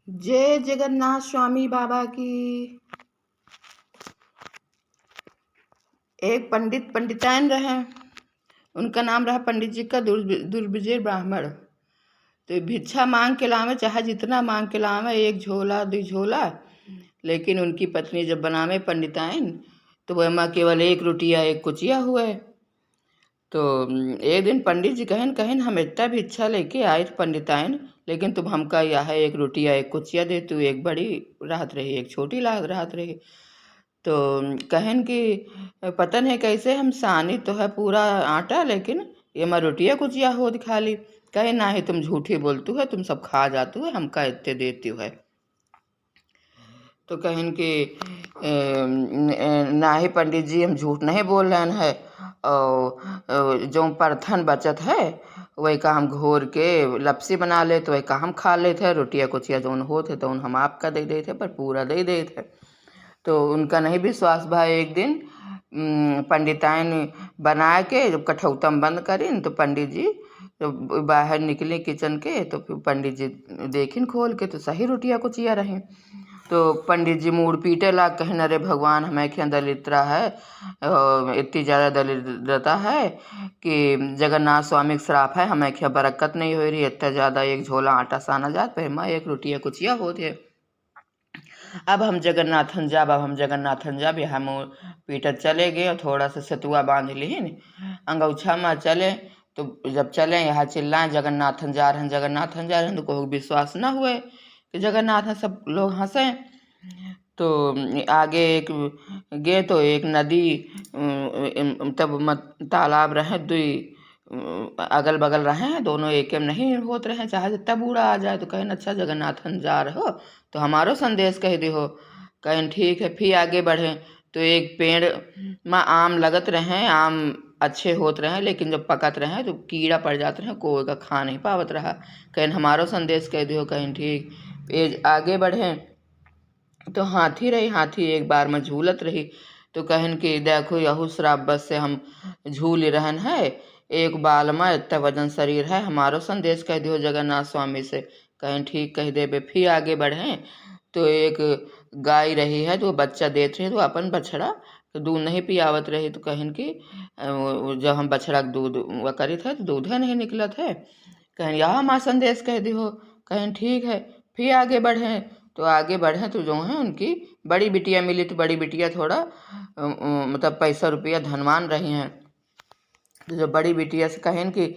जय जगन्नाथ स्वामी बाबा की। एक पंडिताइन रहे, उनका नाम रहा पंडित जी का दुर्विजय ब्राह्मण। तो भिक्षा मांग के लावे, चाहे जितना मांग के लावे, एक झोला दो झोला, लेकिन उनकी पत्नी जब बनावे पंडिताइन तो वह माँ केवल एक रोटिया एक कुचिया हुए। तो एक दिन पंडित जी कहन हम इतना भिक्षा लेके आए पंडिताइन, लेकिन तुम हमका यह एक रोटिया एक कुचिया दे, तू एक बड़ी राहत रही एक छोटी राहत रही। तो कहन कि पता नहीं कैसे हम सानी तो है पूरा आटा, लेकिन ये मैं रोटिया कुचिया हो दिखा ली। कहे ना ही तुम झूठी बोलतू है, तुम सब खा जातू है, हमका इतने देती है। तो कहन कि ना ही पंडित जी हम झूठ नहीं बोल रहे हैं, और जो परथन बचत है वही का हम घोर के लपसी बना ले, तो वही का हम खा लेते हैं। रोटिया कुचिया जौन होते तो हम आपका दे देते, पर पूरा दे देते। तो उनका नहीं विश्वास भाई। एक दिन पंडिताइन बना के जब कठौतम बंद करीन, तो पंडित जी जब बाहर निकले किचन के, तो फिर पंडित जी देखिन खोल के, तो सही रोटिया कुचिया रही। तो पंडित जी मूड पीटे लाग, कहन अरे भगवान हमें क्या दलिद्रा है, इतनी ज़्यादा दरिद्रता है कि जगन्नाथ स्वामी का श्राप है, हमें क्या बरकत नहीं हो रही, इतना ज़्यादा एक झोला आटा साना जात पे मैं एक रोटिया कुचिया होते। अब हम जगन्नाथन जाब हम पीटर चले गए, और थोड़ा सा सतुआ बांध लीन अंगौछा में चले। तो जब चले यहाँ चिल्लाएं जगन्नाथन जा रहे हैं, तो कोई विश्वास ना हुए कि जगन्नाथ हैं, सब लोग हंसे। तो आगे एक गए तो एक नदी, तब तालाब रहे, दुई अगल बगल रहे हैं, दोनों एक नहीं होते रहे, चाहे जितना बूढ़ा आ जाए। तो कहें अच्छा जगन्नाथन जा रहे हो तो हमारो संदेश कह दे हो। कहें ठीक है। फिर आगे बढ़े तो एक पेड़ में आम लगत रहे, आम अच्छे होते रहे, लेकिन जब पकत रहे तो कीड़ा पड़ जाते रहे, कोई का खा नहीं पावत रहा। कहें हमारो संदेश कह दियो। कहें ठीक। आगे बढ़े तो हाथी रही, हाथी एक बार में झूलत रही। तो कहन कि देखो यहू श्राप बस से हम झूल रहन है, एक बाल में इतना वजन शरीर है, हमारो संदेश कह दियो जगन्नाथ स्वामी से। कहें ठीक कह देबे। फिर आगे बढ़े तो एक गाय रही है, तो बच्चा देते रही, तो अपन बछड़ा तो दूध नहीं पियावत रही। तो कहन कि जब हम बछड़ा दूध वह करी था तो दूध नहीं निकलत है। कहें यह हमारा संदेश कह दियो। कहें ठीक है। फिर आगे बढ़े तो जो है उनकी बड़ी बिटिया मिली। तो बड़ी बिटिया थोड़ा मतलब पैसा रुपया धनवान रही हैं। तो जो बड़ी बिटिया से कहें कि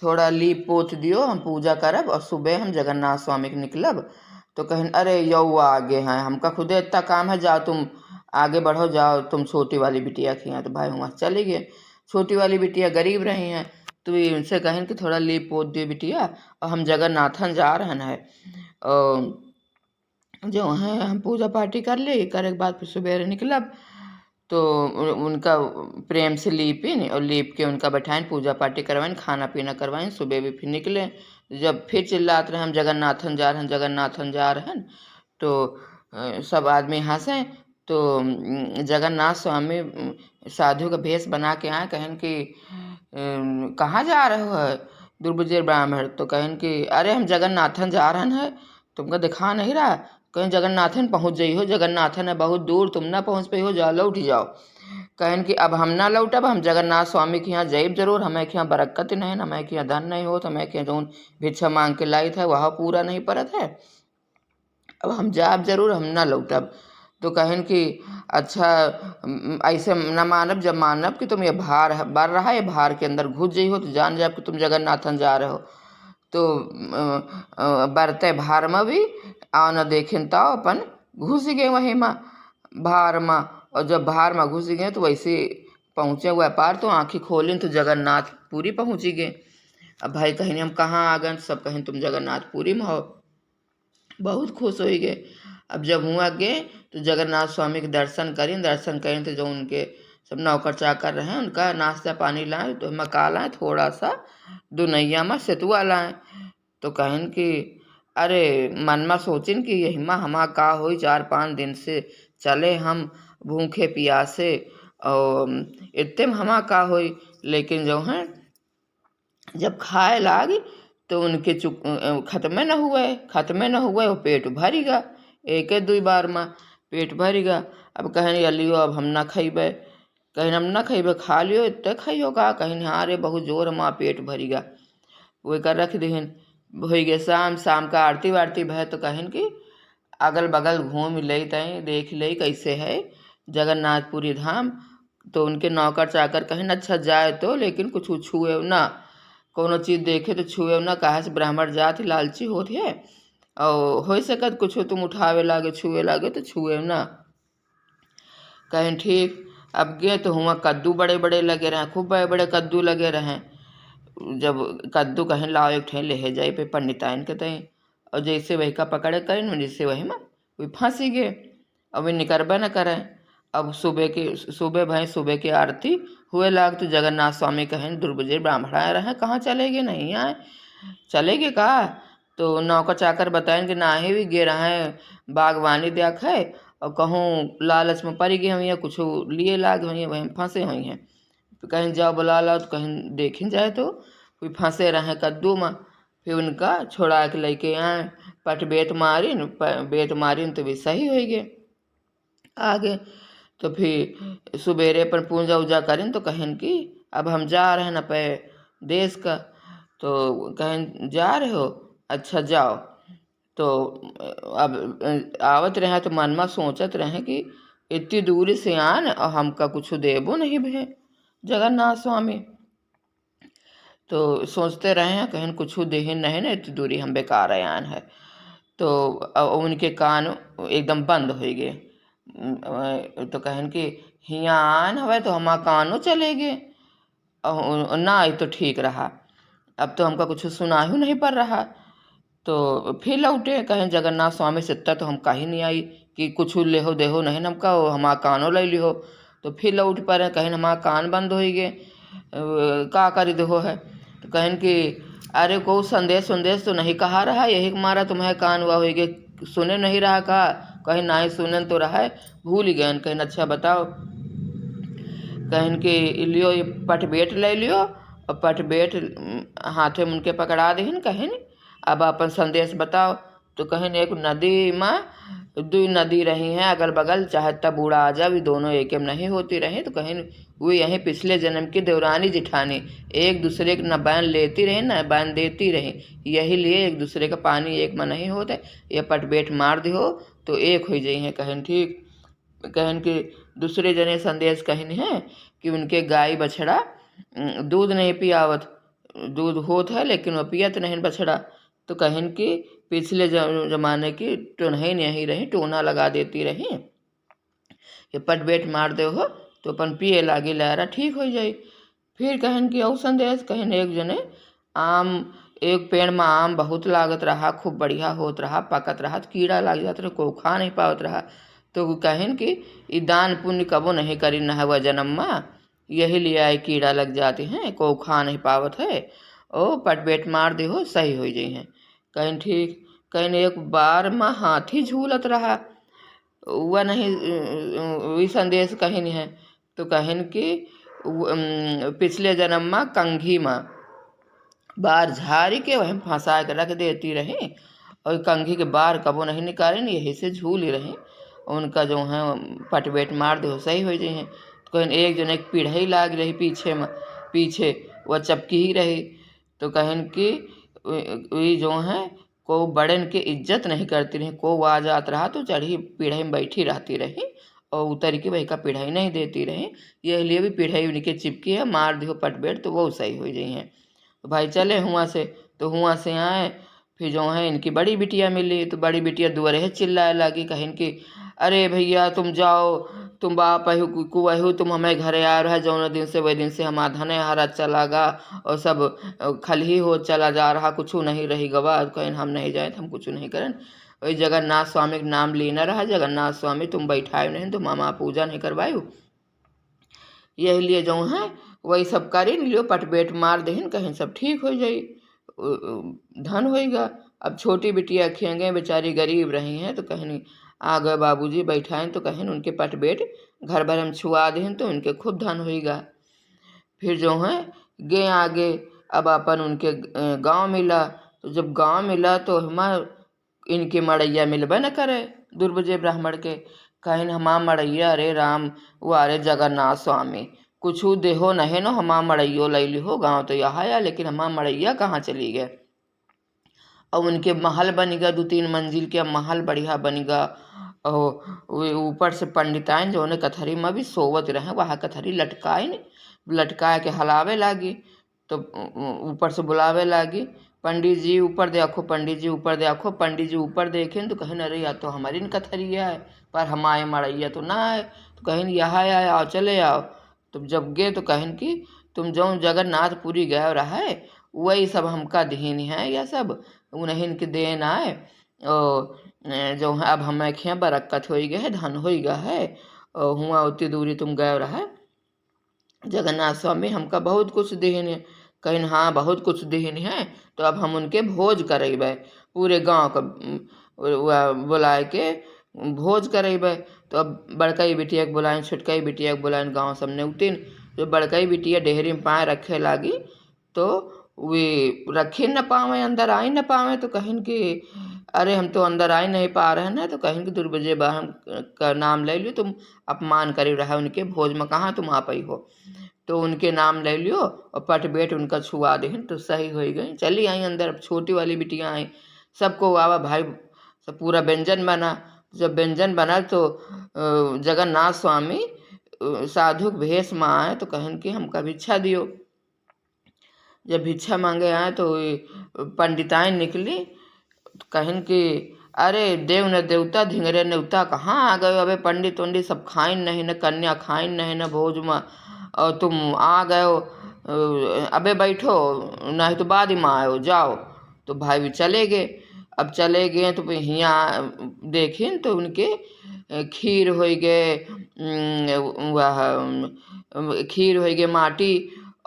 थोड़ा लीप पोत दियो, हम पूजा करब और सुबह हम जगन्नाथ स्वामी के निकलब। तो कहें अरे यौ आगे हैं, हमका खुदे इतना काम है, जाओ तुम आगे बढ़ो, जाओ तुम छोटी वाली बिटिया की हैं। तो भाई वहाँ चले गए। छोटी वाली बिटिया गरीब रही हैं, तो ये उनसे कहें कि थोड़ा लीप पोत दियो बिटिया, और हम जगन्नाथन जा रहे हैं, और जो है हम पूजा पाठी कर ले, करे के बाद फिर सुबह निकलब। तो उनका प्रेम से लीपिन और लीप के उनका बैठाएं, पूजा पाठी करवाएं, खाना पीना करवाएं, सुबह भी फिर निकले। जब फिर चिल्लाते रहे हम जगन्नाथन जा रहे हैं, तो सब आदमी हंसे। तो जगन्नाथ स्वामी साधु का भेष बना के आए। कहें कि कहाँ जा रहे हो दुर्विजय ब्राह्मण? तो कहें कि अरे हम जगन्नाथन जा रहे हैं, तुमको दिखा नहीं रहा? कहीं जगन्नाथन पहुँच जाइ हो, जगन्नाथन है बहुत दूर, तुम ना पहुँच पाई हो, जाओ लौट जाओ। कहें कि अब हम ना लौटब, हम जगन्नाथ स्वामी के यहाँ जाइब जरूर, हमें के यहाँ बरकत नहीं, हमें के यहाँ धन नहीं हो, हमें के जो भिक्षा मांग के लाई था वह पूरा नहीं परत है, अब हम जाब जरूर, हम ना लौटब। तो कहें कि अच्छा ऐसे न मानब, जब मानब कि तुम ये भार बढ़ रहा है, ये भार के अंदर घुस जाइ हो, तो जान जाब कि तुम जगन्नाथन जा रहे हो। तो बढ़ते भार में भी आओ न देखें तो अपन घुस गए वहीं में भार में। और जब भार में घुस गए तो वैसे पहुँचे हुए पार, तो आँखें खोलें तो जगन्नाथ पुरी पहुँच गए। अब भाई कहें हम कहाँ आ गए? सब कहें तुम जगन्नाथ पुरी में हो। बहुत खुश हो गए। अब जब हुआ गए तो जगन्नाथ स्वामी के दर्शन करें तो जो उनके सब नौकर चाकर रहे उनका नाश्ता पानी लाए, तो मका लाए, थोड़ा सा दुनैया में सतुआ लाए। तो कहें कि अरे मन में सोचिन कि यही में हमा का हो, 4-5 दिन से चले हम भूखे पियासे, और इतने में हमा का हो। लेकिन जो है जब खाए लाग तो उनके खत्मे न हुए वो पेट भरीगा, एक दुई बार में पेट भरीगा। अब कहन लियो अब हम ना खइबे, कहीं हम ना खइबे, खा लियो इतने खइयो का, कहीं हाँ रे बहुत जोर माँ पेट भरीगा। वही कर रख दिहन। हो गए शाम का आरती वारती भय, तो कहन कि अगल बगल घूम ले तय देख ले कैसे है जगन्नाथपुरी धाम। तो उनके नौकर चाकर कहें अच्छा जाए तो, लेकिन कुछ छुए ना, कोनो चीज़ देखे तो छुए ना, कहा से ब्राह्मण जाति लालची होती है और हो सकत कुछ तुम उठावे लागे छुए लागे तो छुए ना। कहें ठीक। अब गए तो हुआ कद्दू बड़े बड़े लगे रहे, खूब बड़े बड़े कद्दू लगे रहे। जब कद्दू कहें लाओ एक ठे ले जाए पे पंडिताइन के तय, और जैसे वही का पकड़े करें जैसे वही में वही फांसी गए। अब वे निकरबे न करें। अब सुबह भाई सुबह की आरती हुए लाग, तो जगन्नाथ स्वामी कहें दुर्बजे ब्राह्मण आए रहे, कहाँ चलेगे, नहीं आए चलेगे का। तो नौकर चाकर बताएंगे ना ही भी गे रहे हैं बागवानी देख है, और कहूँ लालच में पड़ गए हुई हैं, कुछ लिए लाग हुई हैं, वहीं फंसे हुई हैं। तो कहीं जाओ बुला लो, तो कहीं देखें जाए तो कोई फंसे रहे कद्दू में। फिर उनका छोड़ा के लेके आए, पट बेट मारिन तो भी सही हो गए आगे। तो फिर सुबेरे पर पूजा उजा करें तो कहें कि अब हम जा रहे हैं न पे देश का। तो कहें जा रहे हो, अच्छा जाओ। तो अब आवत रहे तो मन में सोचत रहे कि इतनी दूरी से आन और हमका कुछ देबो नहीं भे जगन्नाथ स्वामी। तो सोचते रहे हैं कहीं कुछ देही नहीं ना, इतनी दूरी हम बेकार आन है। तो उनके कान एकदम बंद हो गए। तो कहें कि हियाँ आन हवे तो हमारा कानों चले गए, ना आई तो ठीक रहा, अब तो हमका कुछ सुनाही नहीं पड़ रहा। तो फिर लौटे, कहें जगन्नाथ स्वामी से तो हम कहीं नहीं आई कि कुछ ले हो देहो नहीं हमका, हमारा कानों ले लिहो। तो फिर लौट पर कहें हमारा कान बंद हो गए, का कर दो है। तो कहें कि अरे को संदेश तो नहीं कहा रहा, यही मारा तुम्हें कान हुआ हो गए, सुने नहीं रहा का। कहीं ना ही सुनन तो रहा है, भूल ही गए। कहें अच्छा बताओ। कहें कि लियो ये पटबेट ले लियो, और पटबेट हाथे में उनके पकड़ा दीन। कहें अब अपन संदेश बताओ। तो कहें एक नदी में दो नदी रही हैं अगल बगल, चाहे तब बूढ़ा आ जाए, दोनों एक नहीं होती रही। तो कहें वो यहीं पिछले जन्म की देवरानी जिठानी एक दूसरे के न बैन लेती रही न बैन देती रही, यही लिए एक दूसरे का पानी एक में नहीं होते। ये पटबेट मार दिहो तो एक हो जाई है। कहें ठीक। कहें कि दूसरे जने संदेश कहें है कि उनके गाय बछड़ा दूध नहीं पियावत, दूध होत है लेकिन वह पियत नहीं बछड़ा। तो कहें कि पिछले जमाने की टोनही नहीं रही, टोना लगा देती रही, ये पटबेट मार दे हो तो अपन पिए लागे लहरा ठीक हो जाए। फिर कहें कि और संदेश कहें एक जने एक पेड़ में आम बहुत लागत रहा, खूब बढ़िया होत रहा, पकत रहा, तो कीड़ा लग जाता रहा, को खा नहीं पावत रहा। तो कहें कि ये दान पुण्य कबो नहीं करी न है वह जन्म में, यही लिए आए कीड़ा लग जाते हैं, को खा नहीं पावत है, ओ पटबेट मार दे हो सही हो जाई है। कहें ठीक। कहें एक बार में हाथी झूलत रहा, वह नहीं वही संदेश कहीं है। तो कहें कि पिछले जन्म में कंघी में बार झाड़ी के वहीं फंसा के रख देती रही, और कंघी के बार कबो नहीं निकाले, यही से झूल ही रही। उनका जो है पटबेट मार दे सही हो जाए हैं। तो कहें एक जन एक पीढ़ी लाग रही पीछे वह चपकी ही रही। तो कहें कि वही जो है को बड़न के इज्जत नहीं करती रही, को आ जात रहा तो चढ़ी पीढ़ी में बैठी रहती रही, और उतर के वही का पीढ़ी नहीं देती रही, ये लिए भी पीढ़ी उनके चिपकी है, मार दियो पटबेट तो वो सही हो जाई हैं। तो भाई चले हुआ से, तो हुआ से आए। फिर जो है इनकी बड़ी बिटिया मिली, तो बड़ी बिटिया दुआरे चिल्लाए लगी, कहें कि अरे भैया तुम जाओ, तुम बाप कुहू तुम हमें घरे आ रहा है, जौन दिन से वही दिन से हमारा धने हरा चला गा, और सब खलही हो चला जा रहा, कुछ नहीं रही गवा। कहें हम नहीं जाए, हम कुछ नहीं करें, वही जगन्नाथ स्वामी के नाम लेना रहा, जगन्नाथ स्वामी तुम बैठाए नहीं तो मामा पूजा नहीं करवायु, यही लिए जो है वही सब करी लियो पटबेट मार देहिन, कहें सब ठीक हो जाई, धन होएगा। अब छोटी बिटिया खेंगे बेचारी गरीब रही हैं, तो कहें आ गए बाबूजी बैठाएं, तो कहें उनके पटबेट घर भर हम छुआ दें तो उनके खूब धन होएगा। फिर जो है गे आगे अब अपन उनके गांव मिला। तो जब गांव मिला तो हम इनके मड़ैया मिलबे न करे दुर्बजे ब्राह्मण के। कहिन हमा मड़ैया अरे राम वो अरे जगन्नाथ स्वामी कुछ देहो नहीं नो हमा मड़ैयो लैली हो गाँव तो यहाँ आया, लेकिन हमा मड़ैया कहाँ चली गए। और उनके महल बनेगा 2-3 मंजिल के महल बढ़िया बनेगा। और वे ऊपर से पंडिताइन जो कथरी में भी सोवत रहे वहाँ कथरी लटकाइन लटका के हलावे लागी। तो ऊपर से बुलावे लागी पंडित जी ऊपर देखो, पंडित जी ऊपर देखो। पंडित जी ऊपर देखें तो कहें अरे या तो हमारी न कथरिया है पर हमारे मड़ैया तो ना है। तो कहें यहाँ आए आओ चले आओ। तो जब गए तो कहें कि तुम जो जगन्नाथपुरी गए रहा है वही सब हमका दीन है, या सब उन्हें के देन आए। और जो है अब हमें खे बरक्कत हो गए है धन हो गया है। और हुआ उतनी दूरी तुम गए रहा जगन्नाथ स्वामी हमका बहुत कुछ देन है। कहीं हाँ बहुत कुछ देन है। तो अब हम उनके भोज करेबे पूरे गांव का बुलाए के भोज करेबे। तो अब बड़कई बिटिया के बुलाएं छोटकई बिटिया के बुलाएं गाँव सब नेउतिन। जो बड़कई बिटिया डेहरी में पाए रखे लागी तो वे रखे न पावे अंदर आई न पावे। तो कहें कि अरे हम तो अंदर आ ही नहीं पा रहे ना। तो कहें कि दुर्बजे हम का नाम ले लियो, तुम अपमान करे रहा उनके भोज में कहाँ तुम आ पाई हो। तो उनके नाम ले लियो और पट बेट उनका छुआ दे तो सही हो गई। चली आई अंदर। अब छोटी वाली बिटियाँ आई सबको आवा भाई सब पूरा व्यंजन बना। जब व्यंजन बना तो जगन्नाथ स्वामी साधु भेष में आए। तो कहें कि हमका भिक्षा दियो। जब भिक्षा मांगे आए तो पंडिताएं निकली। तो कहें कि अरे देव न देवता धिंगरे नेवता कहाँ आ गए। अबे पंडित वंडित सब खाइन नहीं न कन्या खाइन नहीं न भोज में और तुम आ गए हो। अबे बैठो नहीं तो बाद में आयो जाओ। तो भाई भी चले गए। अब चले गए तो यहाँ देखें तो उनके खीर हो गए, वह खीर हो गए माटी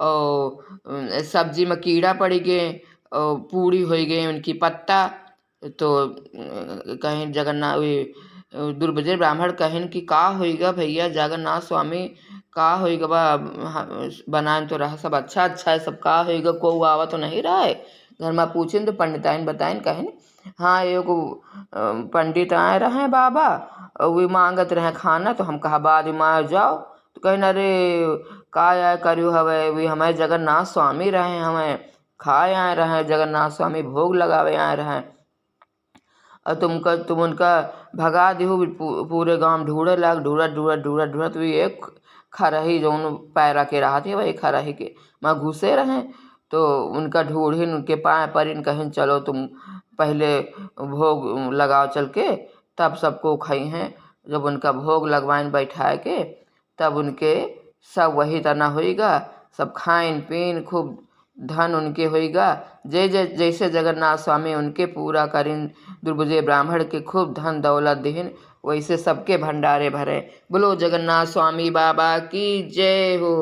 और सब्जी में कीड़ा पड़ गए और पूड़ी हो गई उनकी पत्ता। तो कहीं जगन्नाथ दुर्बजे ब्राह्मण कहें कि का होएगा भैया जगन्नाथ स्वामी का होएगा बनाए तो रहा सब अच्छा अच्छा है सब का होएगा को आवा तो नहीं रहा है। घर में पूछें तो पंडिताइन बताएं कहें हाँ एगो पंडित आए रहे बाबा और वे मांगत रहे खाना। तो हम कहा बाद में जाओ। तो कहें अरे का आया करियो हवे वे हमारे जगन्नाथ स्वामी रहे हमें खाए आए रहे जगन्नाथ स्वामी भोग लगावे आए रहे। और तुम उनका भगा दिहो पूरे गांव ढूंढे लाग ढूंढत ढूंढत ढूंढत ढूंढत तो एक खरही जो पैरा के रहा थे वही खरही के माँ घुसे रहे। तो उनका ढूंढिन उनके पाए पर इन कहें चलो तुम पहले भोग लगाओ चल के तब सबको खाई हैं। जब उनका भोग लगवाइन बैठाए के तब उनके सब वही तना होएगा सब खाइन पीन खूब धन उनके होएगा। जैसे जगन्नाथ स्वामी उनके पूरा करिन दुर्बजे ब्राह्मण के खूब धन दौलत देहिन वैसे सबके भंडारे भरे। बोलो जगन्नाथ स्वामी बाबा की जय हो।